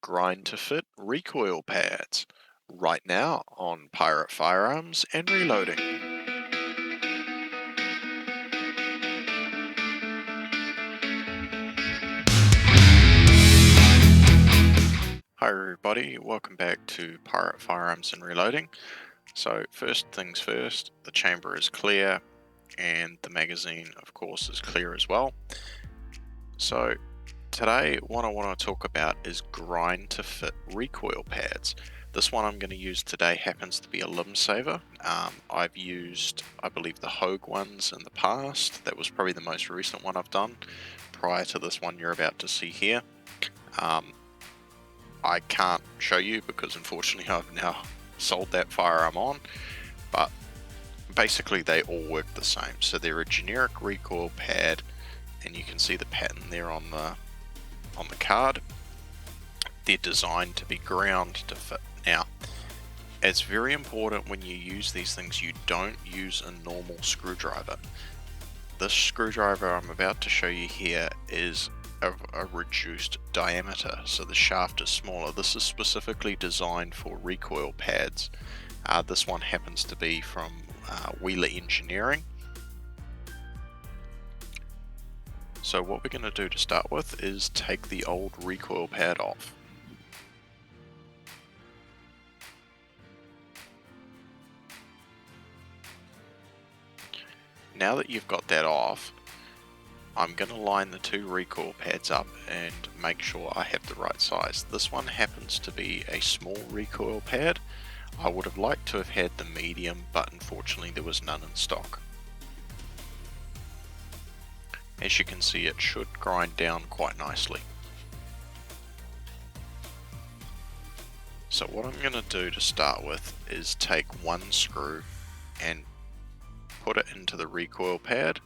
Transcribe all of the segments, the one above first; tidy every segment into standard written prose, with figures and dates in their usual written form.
grind to fit recoil pads right now on Pirate Firearms and Reloading. Hi everybody, welcome back to Pirate Firearms and Reloading. So first things first, the chamber is clear and the magazine of course is clear as well. So today what I want to talk about is grind to fit recoil pads. This one I'm going to use today happens to be a limb saver. I've used, I believe, the Hogue ones in the past. That was probably the most recent one I've done prior to this one you're about to see here. I can't show you because unfortunately I've now sold that firearm on, but basically they all work the same. So they're a generic recoil pad, and you can see the pattern there on the card. They're designed to be ground to fit. Now, it's very important when you use these things you don't use a normal screwdriver. This screwdriver I'm about to show you here is of a reduced diameter, so the shaft is smaller. This is specifically designed for recoil pads. This one happens to be from Wheeler Engineering. So what we're going to do to start with is take the old recoil pad off. Now that you've got that off, I'm going to line the two recoil pads up and make sure I have the right size. This one happens to be a small recoil pad. I would have liked to have had the medium, but unfortunately there was none in stock. As you can see, it should grind down quite nicely. So what I'm going to do to start with is take one screw and put it into the recoil pad,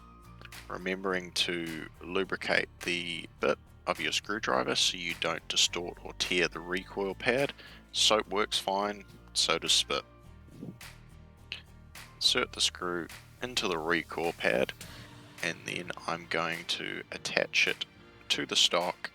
remembering to lubricate the bit of your screwdriver so you don't distort or tear the recoil pad. Soap works fine, so does spit. Insert the screw into the recoil pad, and then I'm going to attach it to the stock.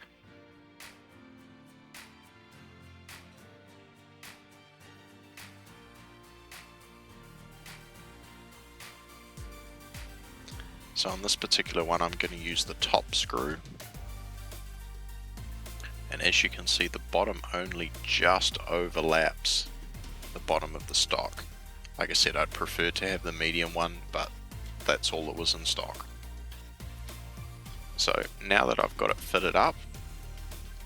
So on this particular one I'm going to use the top screw, and as you can see the bottom only just overlaps the bottom of the stock. Like I said, I'd prefer to have the medium one, but that's all that was in stock. So now that I've got it fitted up,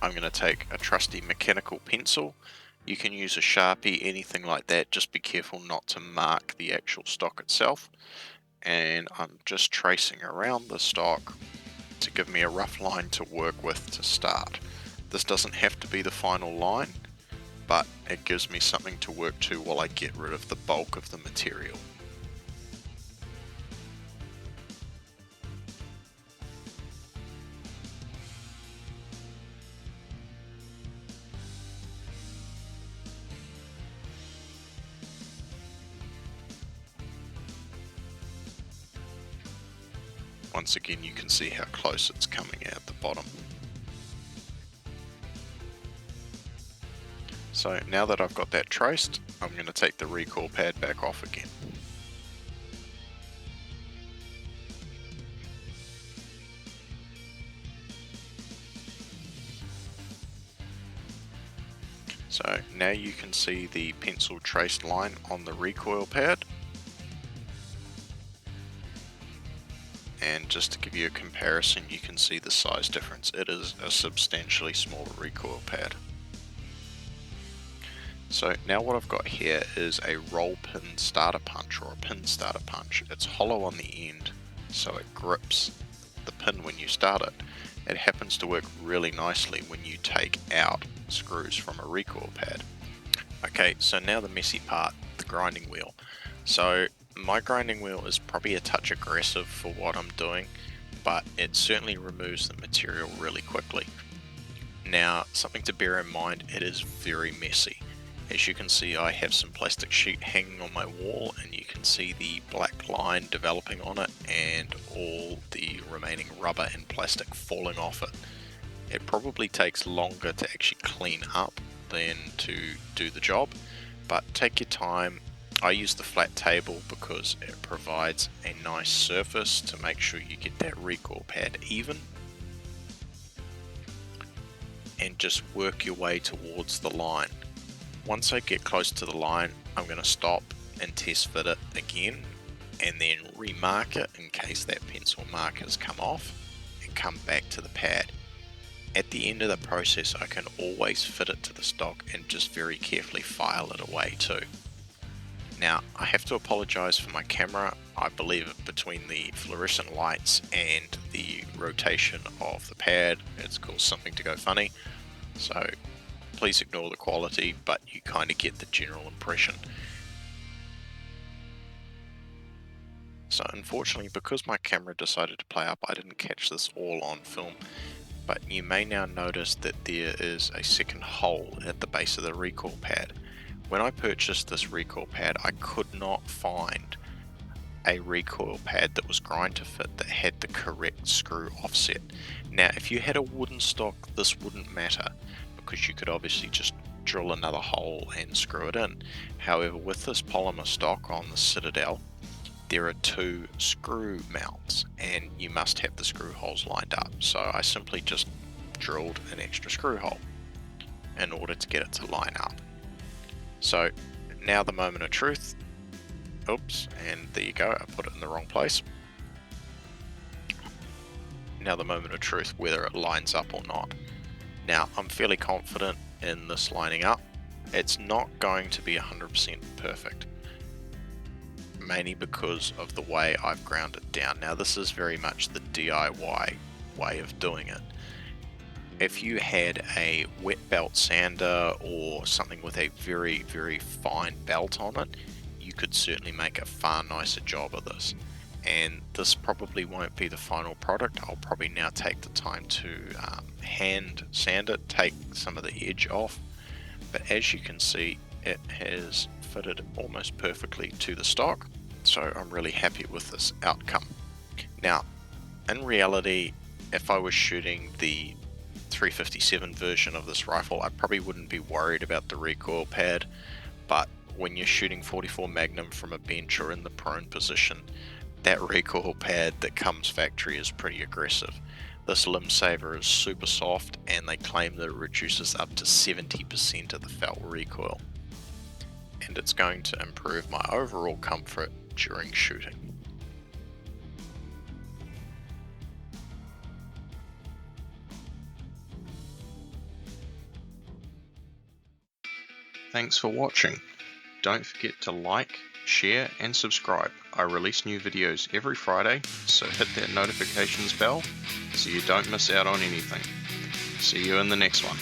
I'm going to take a trusty mechanical pencil. You can use a Sharpie, anything like that, just be careful not to mark the actual stock itself. And I'm just tracing around the stock to give me a rough line to work with to start. This doesn't have to be the final line, but it gives me something to work to while I get rid of the bulk of the material. Once again, you can see how close it's coming at the bottom. So now that I've got that traced, I'm going to take the recoil pad back off again. So now you can see the pencil traced line on the recoil pad. And just to give you a comparison, you can see the size difference. It is a substantially smaller recoil pad. So now what I've got here is a roll pin starter punch, or a pin starter punch. It's hollow on the end, so it grips the pin when you start it. It happens to work really nicely when you take out screws from a recoil pad. Okay, so now the messy part, the grinding wheel. So my grinding wheel is probably a touch aggressive for what I'm doing, but it certainly removes the material really quickly. Now, something to bear in mind, it is very messy. As you can see, I have some plastic sheet hanging on my wall, and you can see the black line developing on it and all the remaining rubber and plastic falling off it. It probably takes longer to actually clean up than to do the job, but take your time. I use the flat table because it provides a nice surface to make sure you get that recoil pad even, and just work your way towards the line. Once I get close to the line, I'm going to stop and test fit it again, and then remark it in case that pencil markers come off, and come back to the pad. At the end of the process, I can always fit it to the stock and just very carefully file it away too. Now, I have to apologize for my camera. I believe between the fluorescent lights and the rotation of the pad, it's caused something to go funny. So please ignore the quality, but you kind of get the general impression. So unfortunately, because my camera decided to play up, I didn't catch this all on film. But you may now notice that there is a second hole at the base of the recoil pad. When I purchased this recoil pad, I could not find a recoil pad that was grind to fit that had the correct screw offset. Now, if you had a wooden stock, this wouldn't matter, because you could obviously just drill another hole and screw it in. However, with this polymer stock on the Citadel, there are 2 screw mounts and you must have the screw holes lined up. So I simply just drilled an extra screw hole in order to get it to line up. So now the moment of truth. Oops, and there you go, I put it in the wrong place. Now the moment of truth, whether it lines up or not. Now I'm fairly confident in this lining up. It's not going to be 100% perfect, mainly because of the way I've ground it down. Now this is very much the DIY way of doing it. If you had a wet belt sander or something with a very, very fine belt on it, you could certainly make a far nicer job of this. And this probably won't be the final product. I'll probably now take the time to hand sand it, take some of the edge off. But as you can see, it has fitted almost perfectly to the stock. So I'm really happy with this outcome. Now, in reality, if I was shooting the 357 version of this rifle, I probably wouldn't be worried about the recoil pad, but when you're shooting 44 Magnum from a bench or in the prone position, that recoil pad that comes factory is pretty aggressive. This limb saver is super soft, and they claim that it reduces up to 70% of the felt recoil, and it's going to improve my overall comfort during shooting. Thanks for watching. Don't forget to like, share and subscribe. I release new videos every Friday, so hit that notifications bell so you don't miss out on anything. See you in the next one.